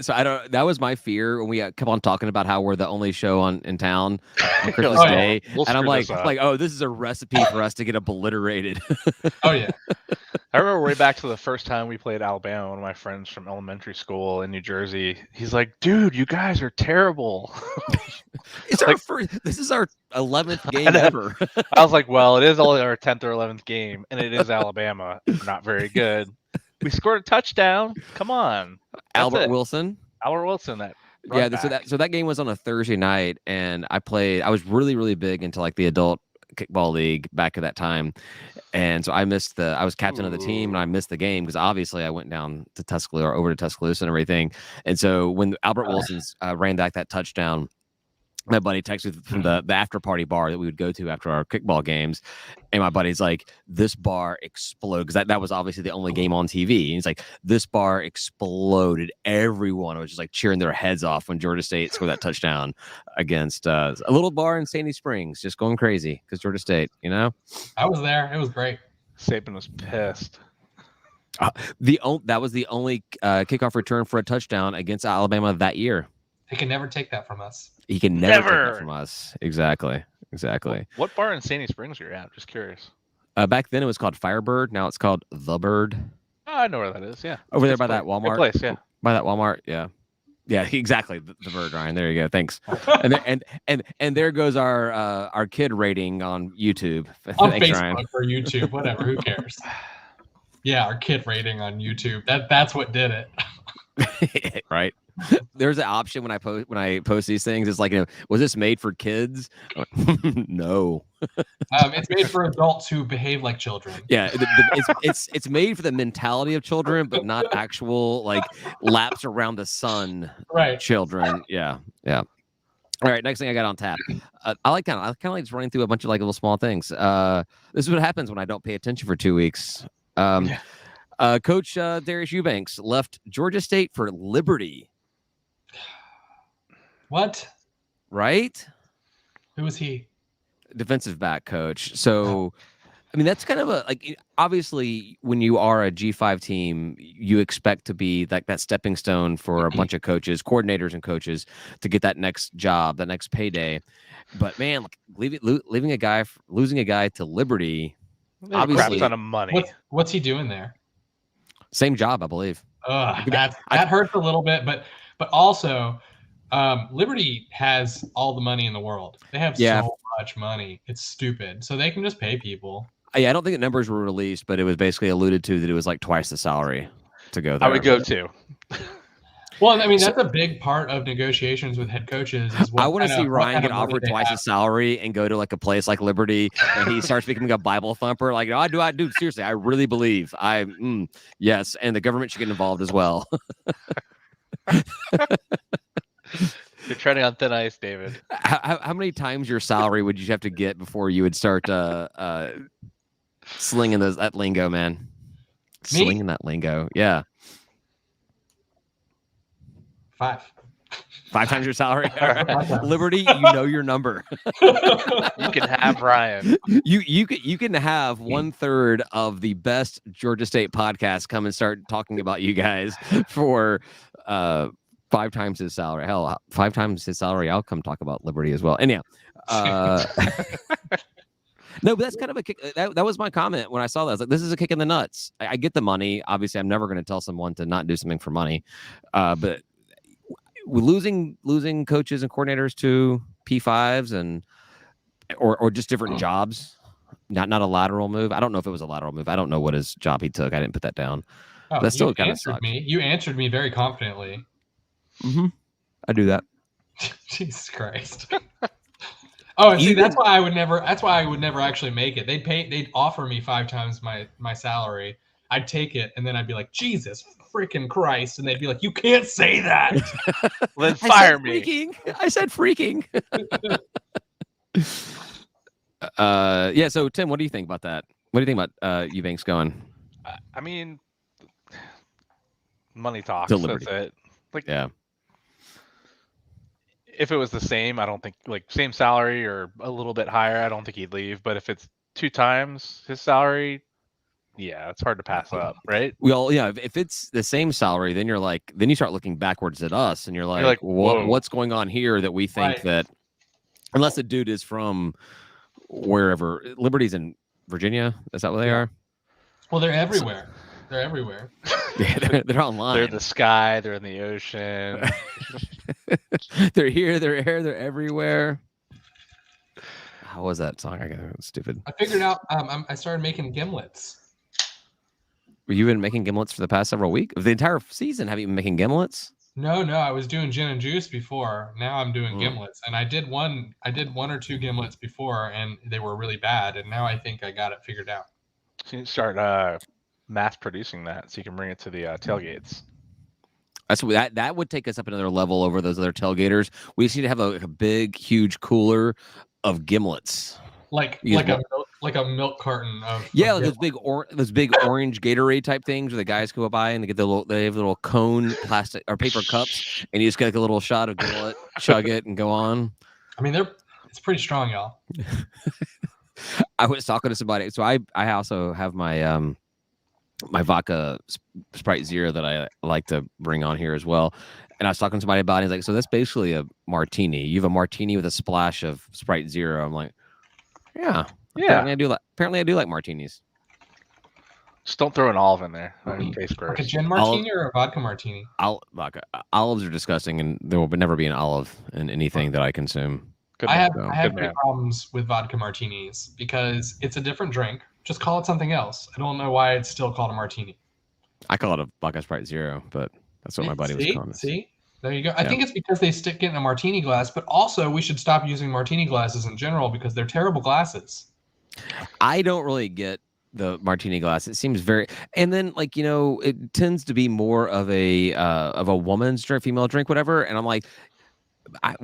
So I don't. That was my fear when we kept on talking about how we're the only show in town on You're Christmas like, "Oh, yeah. Day, we'll and I'm screw this like, up. oh, this is a recipe for us to get obliterated. Oh yeah. I remember way back to the first time we played Alabama. One of my friends from elementary school in New Jersey, he's like, "Dude, you guys are terrible." It's our first. This is our 11th game know. ever. I was like, "Well, it is only our 10th or 11th game, and it is Alabama. We're not very good. We scored a touchdown. Come on, that's Albert it. Wilson. Albert Wilson, that Yeah, run back. so that game was on a Thursday night, and I was really big into like the adult kickball league back at that time, and so I was captain of the team, and I missed the game because obviously I went down to Tuscaloosa or over to Tuscaloosa and everything, and so when Albert Wilson's ran back that touchdown. My buddy texted me from the after party bar that we would go to after our kickball games. And my buddy's like, this bar exploded. Because that was obviously the only game on TV. And he's like, this bar exploded. Everyone was just like cheering their heads off when Georgia State scored that touchdown against a little bar in Sandy Springs, just going crazy because Georgia State, you know? I was there. It was great. Saban was pissed. That was the only kickoff return for a touchdown against Alabama that year. They can never take that from us. He can never take that from us. Exactly. What bar in Sandy Springs are you at? Just curious. Back then it was called Firebird. Now it's called The Bird. Oh, I know where that is. Yeah, Over there Good by place. that Walmart. Good place. Yeah. By that Walmart. Yeah. Yeah, exactly. The Bird, Ryan. There you go. Thanks. And there goes our kid rating on YouTube. On Thanks, Facebook Ryan. or YouTube, whatever. Who cares? Yeah, our kid rating on YouTube. That's what did it. Right. There's an option when I post these things. It's like, was this made for kids? No. It's made for adults who behave like children. Yeah, it's made for the mentality of children, but not actual like laps around the sun Right. children. Yeah. All right, next thing I got on tap. I kind of like just running through a bunch of like little small things. This is what happens when I don't pay attention for 2 weeks. Coach Darius Eubanks left Georgia State for Liberty. What? Right? Who was he? Defensive back coach. So, I mean, that's kind of obviously when you are a G5 team, you expect to be like that stepping stone for a bunch of coaches, coordinators and coaches to get that next job, that next payday. But man, losing a guy to Liberty, obviously, crap ton of money. What's he doing there? Same job, I believe. That hurts a little bit, but also Liberty has all the money in the world. They have so much money. It's stupid. So they can just pay people. Yeah, I don't think the numbers were released, but it was basically alluded to that it was like twice the salary to go there. I would go too. Well, I mean, that's a big part of negotiations with head coaches. I want to see Ryan get offered twice the salary and go to like a place like Liberty, and he starts becoming a Bible thumper. Like, I do. Seriously, I really believe. Yes, and the government should get involved as well. You're treading on thin ice, David. How many times your salary would you have to get before you would start slinging that lingo, man? Me? Slinging that lingo, yeah. 5 times your salary. Liberty, you know your number. You can have Ryan. You can have 1/3 of the best Georgia State podcasts come and start talking about you guys for 5 times his salary. Hell, 5 times his salary. I'll come talk about Liberty as well. Anyhow, no, but that's kind of a kick. That was my comment when I saw that. I was like, this is a kick in the nuts. I get the money. Obviously, I'm never going to tell someone to not do something for money. But losing coaches and coordinators to P5s and or just different jobs, not a lateral move. I don't know if it was a lateral move. I don't know what his job he took. I didn't put that down. Oh, that still kind of sucks. You answered me very confidently. Mm-hmm. I do that. Jesus Christ. Oh, see, that's why I would never actually make it. They'd offer me 5 times my salary. I'd take it, and then I'd be like, Jesus freaking Christ, and they'd be like, you can't say that. Well, then fire me. I said freaking. Yeah. So Tim, what do you think about that? What do you think about Eubanks going? I mean, money talks. Delivery. That's it. Like, yeah. If it was the same, I don't think same salary or a little bit higher, I don't think he'd leave. But if it's 2 times his salary, yeah, it's hard to pass up, right? If it's the same salary, then then you start looking backwards at us, and you're like, whoa. what's going on here that we think Right. that, unless the dude is from wherever, Liberty's in Virginia, is that where they Yeah. are? Well, they're everywhere. They're everywhere. Yeah, they're online. They're in the sky. They're in the ocean. They're here. They're here. They're everywhere. How was that song? I got stupid. I figured out. I started making gimlets. Were you been making gimlets for the past several weeks? The entire season, have you been making gimlets? No, I was doing gin and juice before. Now I'm doing Mm. gimlets, and I did one or two gimlets before, and they were really bad. And now I think I got it figured out. So you start mass producing that, so you can bring it to the tailgates. That would take us up another level over those other tailgaters. We just need to have a big, huge cooler of gimlets. Like a milk carton of like those big orange Gatorade type things where the guys go by and they have little cone plastic or paper cups, and you just get like a little shot of gimlet, chug it, and go on. I mean, it's pretty strong, y'all. I was talking to somebody, so I also have my my vodka Sprite Zero that I like to bring on here as well. And I was talking to somebody about it. He's like, so that's basically a martini. You have a martini with a splash of Sprite Zero. I'm like, yeah. Apparently I do like martinis. Just don't throw an olive in there. It tastes gross. Like a gin martini or a vodka martini? Vodka. Olives are disgusting, and there will never be an olive in anything that I consume. I have big problems with vodka martinis because it's a different drink. Just call it something else. I don't know why it's still called a martini. I call it a vodka Sprite Zero, but that's what my buddy was calling it. See? There you go. I think it's because they stick it in a martini glass, but also we should stop using martini glasses in general because they're terrible glasses. I don't really get the martini glass. It seems very, and then it tends to be more of a woman's drink, female drink, whatever. And I'm like, the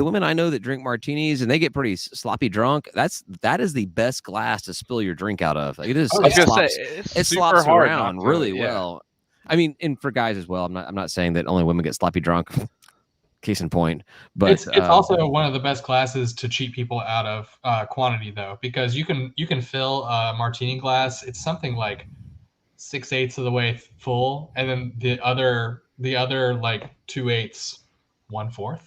women I know that drink martinis and they get pretty sloppy drunk, that is the best glass to spill your drink out of. Like, it slops around really well. I mean, and for guys as well. I'm not saying that only women get sloppy drunk. Case in point, but it's also one of the best glasses to cheat people out of quantity, though, because you can fill a martini glass. It's something like 6/8 of the way full, and then the other like 2/8, 1/4.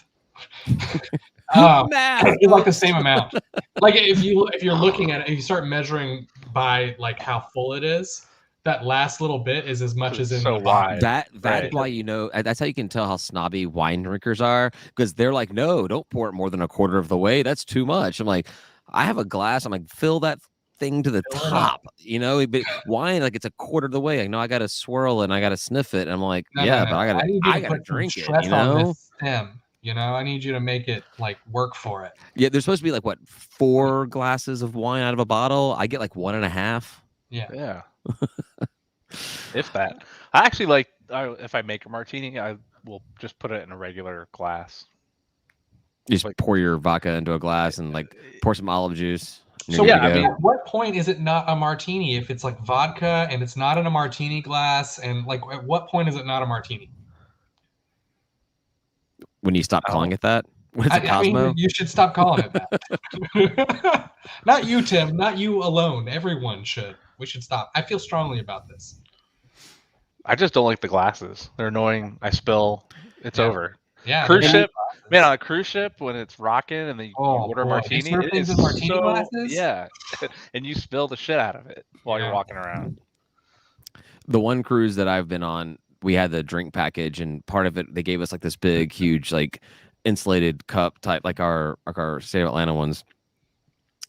It's like the same amount. Like if you're looking at it, if you start measuring by like how full it is, that last little bit is as much as in so wide. That's why that's how you can tell how snobby wine drinkers are, because they're like, no, don't pour it more than a quarter of the way. That's too much. I'm like, I have a glass. I'm like, fill that thing to the top. But wine, like, it's a quarter of the way. Like, no, I got to swirl and I got to sniff it. And I'm like, but I got to drink it. On this stem. I need you to make it like work for it. Yeah, there's supposed to be like 4 glasses of wine out of a bottle. I get like 1.5. Yeah. If that. I actually if I make a martini, I will just put it in a regular glass. You just pour your vodka into a glass and pour some olive juice. So at what point is it not a martini if it's like vodka and it's not in a martini glass? And like, at what point is it not a martini? When you stop calling it that? When it's a Cosmo? I mean, you should stop calling it that. Not you, Tim. Not you alone. Everyone should. We should stop. I feel strongly about this. I just don't like the glasses. They're annoying. I spill. It's over. Yeah. Cruise ship. Man, on a cruise ship when it's rocking and then you order a martini, it is martini glasses? Yeah. And you spill the shit out of it while you're walking around. The one cruise that I've been on, we had the drink package, and part of it, they gave us like this big, huge, like insulated cup type, like our State of Atlanta ones.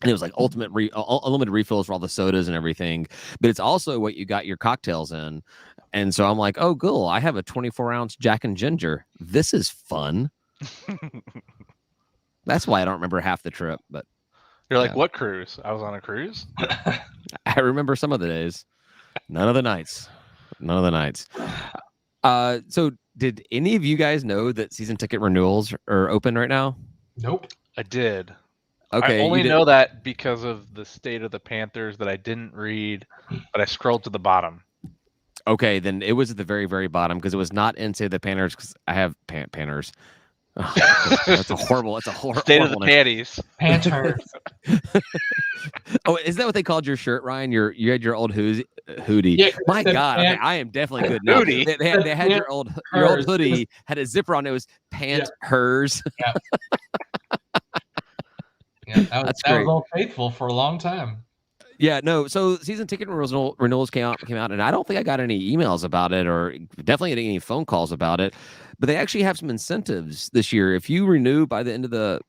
And it was like unlimited refills for all the sodas and everything. But it's also what you got your cocktails in. And so I'm like, oh, cool. I have a 24-ounce Jack and Ginger. This is fun. That's why I don't remember half the trip. But you're like, what cruise? I was on a cruise. I remember some of the days. None of the nights. So did any of you guys know that season ticket renewals are open right now? Nope. I did. Okay. I only know that because of the state of the Panthers that I didn't read, but I scrolled to the bottom. Okay, then it was at the very, very bottom because it was not in, say, the Panthers, because I have Panthers. Oh, that's a horrible. That's a State of the horrible. panties. Panthers. Oh, is that what they called your shirt, Ryan? You had your old hoodie. Yeah, 'cause it My said God, okay, I am definitely good now. Hoodie? They had your old hoodie had a zipper on it. It was pant hers. Yeah, that That's was great. Old Faithful for a long time. Yeah, no. So season ticket renewals came out, and I don't think I got any emails about it, or definitely any phone calls about it. But they actually have some incentives this year. If you renew by the end of the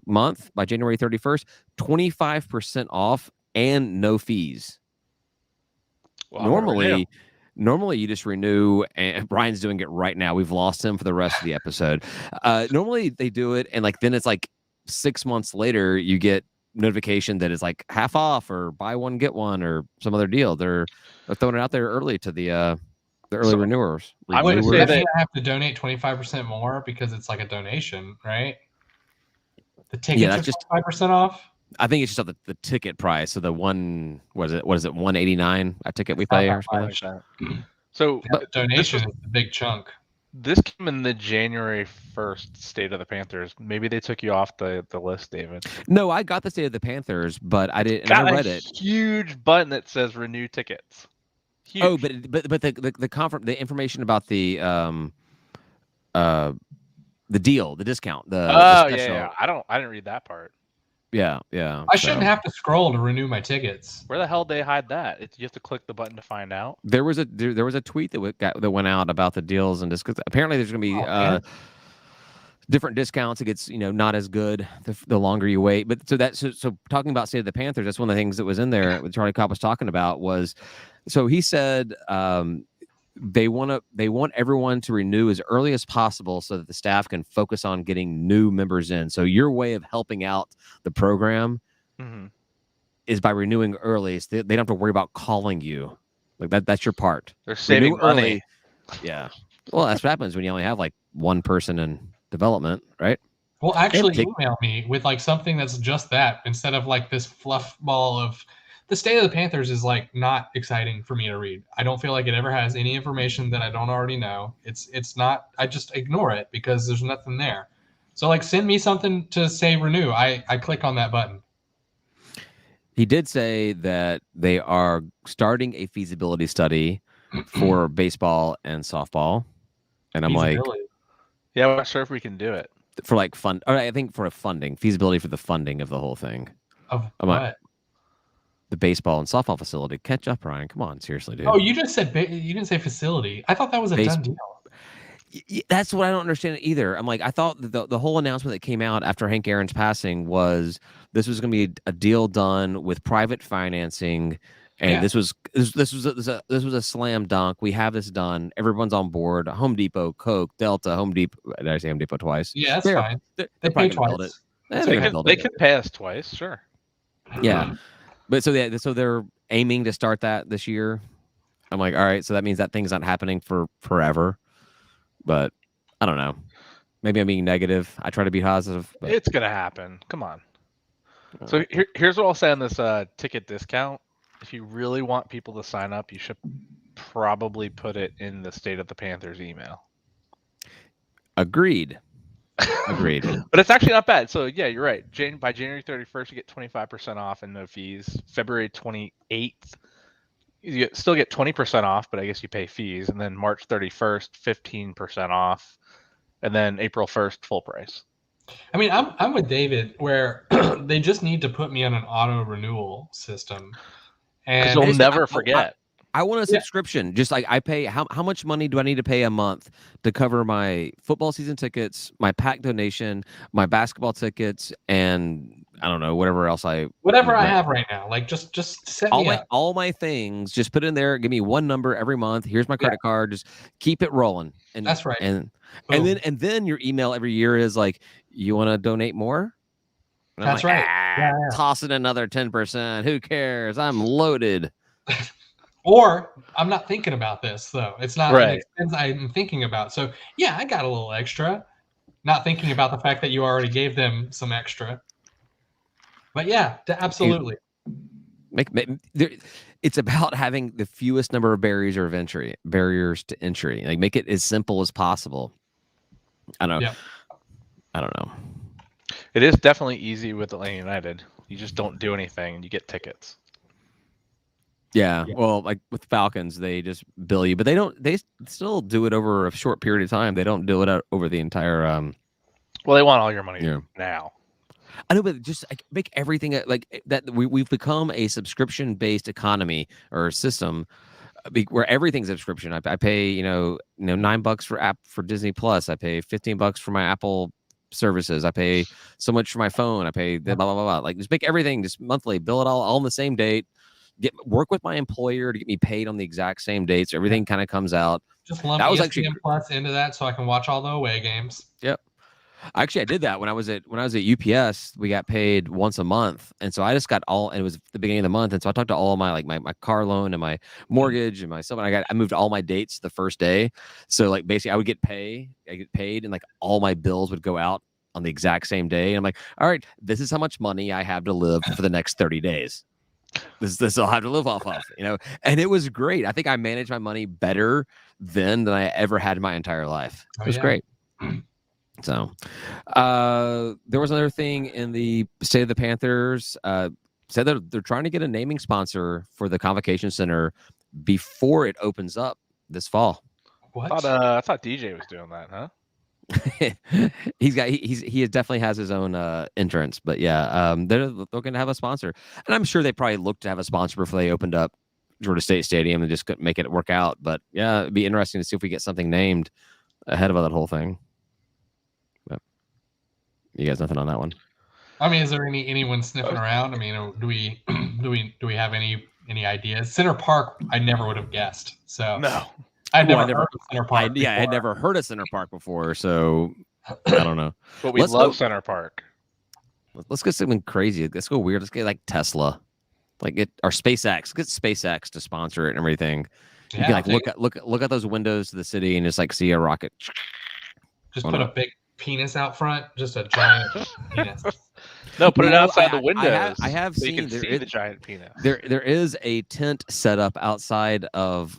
month, by January 31st, 25% off and no fees. Well, I'm gonna renew. Normally you just renew, and Brian's doing it right now. We've lost him for the rest of the episode. Normally they do it, and like then it's like 6 months later you get notification that it's like half off or buy one get one or some other deal. They're throwing it out there early to the early renewers. I would say Doesn't that it have to donate 25% more because it's like a donation, right? The tickets are just 25% off. I think it's just the ticket price. So the one, what is it? 189 a ticket we pay or something? like that. So The donation is the big chunk. this came in the January 1st State of the Panthers. Maybe they took you off the list, David. No, I got the State of the Panthers, but I didn't. Got I read it. Huge button that says renew tickets. Huge. Oh, but the information about the deal, the discount, the special. yeah. I didn't read that part. Yeah. I shouldn't have to scroll to renew my tickets. Where the hell did they hide that? You have to click the button to find out. There was a tweet that went out about the deals and discounts. Apparently, there's going to be different discounts. It gets not as good the longer you wait. But so talking about State of the Panthers, that's one of the things that was in there. What Charlie Kopp was talking about was, so he said they want everyone to renew as early as possible so that the staff can focus on getting new members in. So your way of helping out the program is by renewing early. So they don't have to worry about calling you. Like that's your part. They're saving money. Yeah. Well, that's what happens when you only have like one person in development, right? Well, actually email me with like something that's just that instead of like this fluff ball of the State of the Panthers is like not exciting for me to read. I don't feel like it ever has any information that I don't already know. It's not, I just ignore it because there's nothing there. So like send me something to say renew. I click on that button. He did say that they are starting a feasibility study for baseball and softball. And I'm like, yeah, we're not sure if we can do it. For like fund, or I think for a feasibility for the funding of the whole thing. Of what? The baseball and softball facility. Catch up, Ryan. Come on, seriously, dude. Oh, you just said you didn't say facility. I thought that was a done deal. That's what I don't understand either. I'm like, I thought the whole announcement that came out after Hank Aaron's passing was this was going to be a deal done with private financing, and this was a slam dunk. We have this done. Everyone's on board. Home Depot, Coke, Delta, Home Depot. Did I say Home Depot twice? Yeah, that's fine. They pay twice. They can pay us twice, sure. Yeah, but so they're aiming to start that this year. I'm like, all right, so that means that thing's not happening for forever. But I don't know. Maybe I'm being negative. I try to be positive. But it's gonna happen. Come on. So here's what I'll say on this ticket discount. If you really want people to sign up, you should probably put it in the State of the Panthers email. Agreed. But it's actually not bad. So yeah, you're right. By January 31st, you get 25% off and no fees. February 28th, you still get 20% off, but I guess you pay fees. And then March 31st, 15% off. And then April 1st, full price. I mean, I'm with David where they just need to put me on an auto renewal system. And you'll never forget. I want a subscription. Just like I pay, how much money do I need to pay a month to cover my football season tickets, my pack donation, my basketball tickets, and I don't know, whatever else I have right now. Like just set me up. All my things, just put it in there, give me one number every month. Here's my credit card. Just keep it rolling. And that's right. And then your email every year is like, you want to donate more? And that's like, right. Toss in another 10%. Who cares? I'm loaded. Or I'm not thinking about this though. It's not right. an expense I'm thinking about. So yeah, I got a little extra. Not thinking about the fact that you already gave them some extra. But yeah, absolutely. It's about having the fewest number of barriers to entry. Like make it as simple as possible. I don't know. Yeah. I don't know. It is definitely easy with Atlanta United. You just don't do anything and you get tickets. Yeah, well, like with Falcons, they just bill you, but they don't. They still do it over a short period of time. They don't do it out over the entire. Well, they want all your money Yeah. now. I know, but just like make everything like that. We've become a subscription based economy or system where everything's subscription. I pay $9 for Disney Plus. I pay $15 for my Apple services. I pay so much for my phone. I pay blah blah blah blah. Like just make everything just monthly. Bill it all on the same date. Work with my employer to get me paid on the exact same dates. So everything kind of comes out. Just lump That was ESPN actually Plus into that so I can watch all the away games. Yep. Actually, I did that when I was at UPS. We got paid once a month, and so I just got all. And it was the beginning of the month, and so I talked to all of my my car loan and my mortgage and my stuff. And I moved all my dates the first day. So like basically, I get paid, and like all my bills would go out on the exact same day. And I'm like, all right, this is how much money I have to live for the next 30 days. This I'll have to live off of, And it was great. I think I managed my money better then than I ever had in my entire life. It was great. So, there was another thing in the state of the Panthers. Said that they're trying to get a naming sponsor for the Convocation Center before it opens up this fall. What? I thought DJ was doing that, huh? he definitely has his own entrance, but yeah, they're going to have a sponsor, and I'm sure they probably looked to have a sponsor before they opened up Georgia State Stadium and just couldn't make it work out. But yeah, it'd be interesting to see if we get something named ahead of that whole thing. But you guys, nothing on that one? I mean, is there anyone sniffing around? I mean, do we have any ideas? Center Park, I never would have guessed. So no. I'd never heard of Center Park. I had never heard of Center Park before, so I don't know. But we love Center Park. Let's get something crazy. Let's go weird. Let's get like Tesla, or SpaceX. Get SpaceX to sponsor it and everything. You can like look at those windows to the city and just like see a rocket. Just put a big penis out front, just a giant penis. No, put it outside the windows. I have so seen you can see the giant penis. There is a tent set up outside of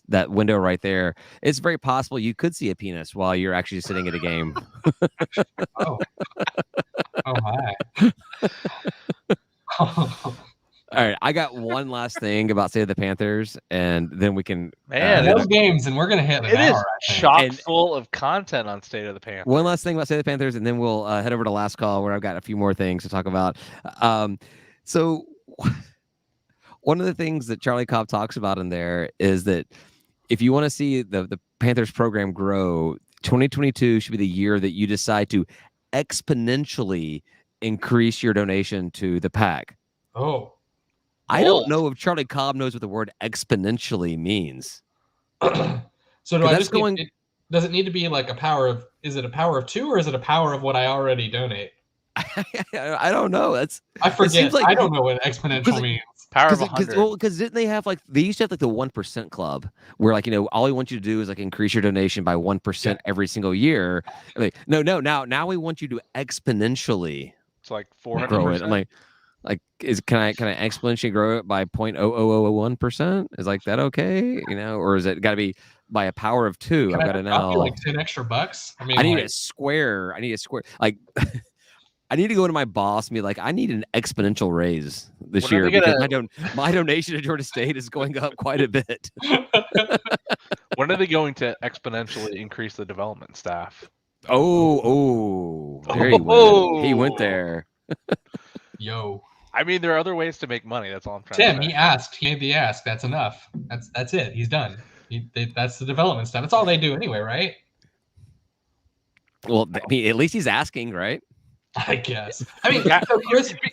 that window right there. It's very possible you could see a penis while you're actually sitting at a game. Oh my. All right, I got one last thing about State of the Panthers, and then we can those games, and we're gonna hit an hour. It is chock full of content on State of the Panthers. One last thing about State of the Panthers, and then we'll head over to Last Call, where I've got a few more things to talk about. So one of the things that Charlie Cobb talks about in there is that if you want to see the Panthers program grow, 2022 should be the year that you decide to exponentially increase your donation to the PAC. Oh. I don't know if Charlie Cobb knows what the word exponentially means. So does it need to be like is it a power of 2 or is it a power of what I already donate? I don't know. I forget. I don't know what exponential means. Power of 100. Because didn't they have they used to have the 1% club where all we want you to do is increase your donation by 1% every single year. No. Now we want you to exponentially. It's like 400%. Grow it. I'm can I exponentially grow it by 0.0001%? Is that okay? Or is it got to be by a power of 2? I've got to know. Like $10 extra bucks. I mean, I need a square. I need to go to my boss and be like, I need an exponential raise this year because my donation to Georgia State is going up quite a bit. When are they going to exponentially increase the development staff? There he went. He went there. Yo. I mean, there are other ways to make money. That's all I'm trying to say. Tim, he asked. He made the ask. That's enough. That's it. He's done. That's the development stuff. That's all they do anyway, right? Well, at least he's asking, right? I guess. I mean,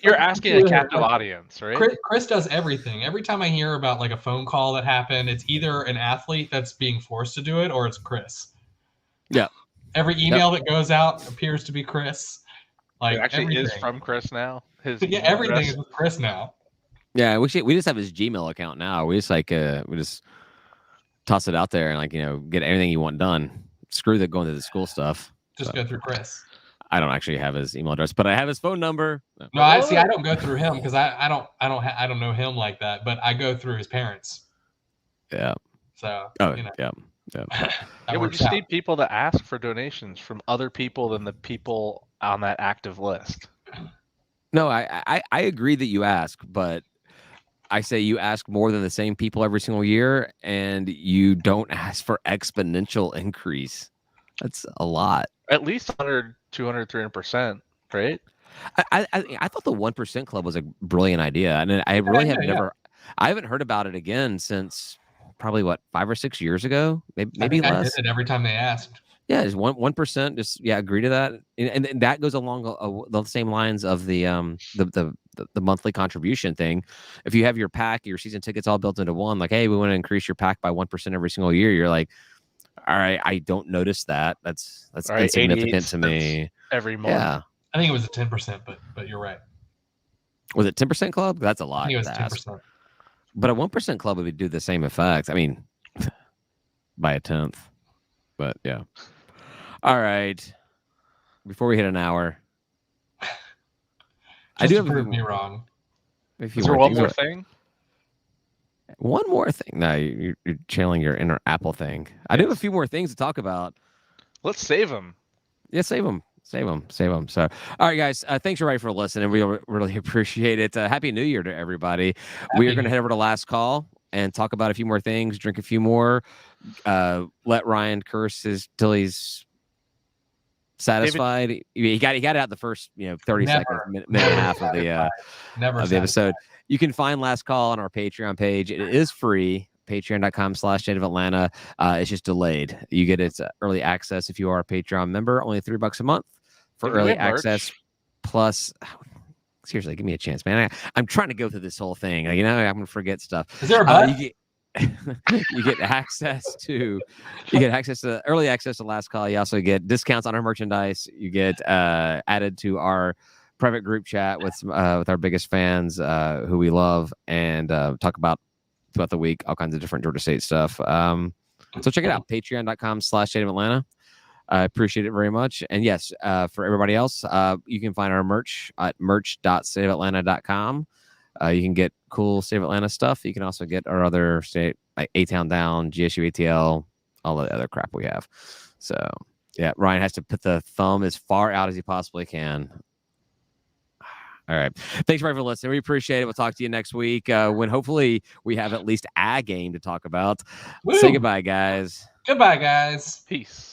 you're asking a captive audience, right? Chris does everything. Every time I hear about a phone call that happened, it's either an athlete that's being forced to do it or it's Chris. Yeah. Every email that goes out appears to be Chris. It actually is from Chris now. Everything is with Chris now. Yeah, we just have his Gmail account now. We just we just toss it out there and get anything you want done. Screw that going to the school stuff. Just go through Chris. I don't actually have his email address, but I have his phone number. No, I don't go through him because I don't know him like that, but I go through his parents. Yeah. So. Yeah. We just need people to ask for donations from other people than the people on that active list? No, I agree that you ask, but I say you ask more than the same people every single year, and you don't ask for exponential increase. That's a lot. At least 100, 200, 300%, right? I thought the 1% club was a brilliant idea, and I really have yeah. never. I haven't heard about it again since probably 5 or 6 years ago, I maybe think I less. did it every time they asked. Yeah, just 1%. Just agree to that, and that goes along the same lines of the monthly contribution thing. If you have your pack, your season tickets all built into one, like, hey, we want to increase your pack by 1% every single year. You're like, all right, I don't notice that. That's All right, insignificant to 88 me. every month. Yeah, I think it was a 10%, but you're right. was it 10% club? That's a I lot. think it was to ask. 10%. But a 1% club would do the same effect. I mean, by a tenth. But yeah. All right. Before we hit an hour, I do Just to have prove me wrong. a few Is there more one things. more thing? One more thing. No, you're channeling your inner Apple thing. I do have a few more things to talk about. Let's save them. Yeah, save them. Save them. Save them. So, all right, guys. Thanks everybody for listening. We really appreciate it. Happy New Year to everybody. We are going to head over to Last Call and talk about a few more things, drink a few more, let Ryan curse till he's satisfied. He got it out the first 30 seconds, minute and a half of the episode. You can find Last Call on our Patreon page. It is free. Patreon.com/StateOfAtlanta. It's just delayed. You get its early access if you are a Patreon member. Only $3 a month for early access. Plus, seriously, give me a chance, man. I'm trying to go through this whole thing. I'm gonna forget stuff. Is there a button? You get access to early access to Last Call. You also get discounts on our merchandise. You get added to our private group chat with our biggest fans who we love, and talk about throughout the week all kinds of different Georgia State stuff. So check it out, patreon.com/stateofatlanta. I appreciate it very much. And yes, for everybody else, you can find our merch at merch.stateofatlanta.com. You can get cool State of Atlanta stuff. You can also get our other state, like A-Town Down, GSU ATL, all the other crap we have. So, yeah, Ryan has to put the thumb as far out as he possibly can. All right. Thanks, everybody, for listening. We appreciate it. We'll talk to you next week when hopefully we have at least a game to talk about. Woo! Say goodbye, guys. Goodbye, guys. Peace.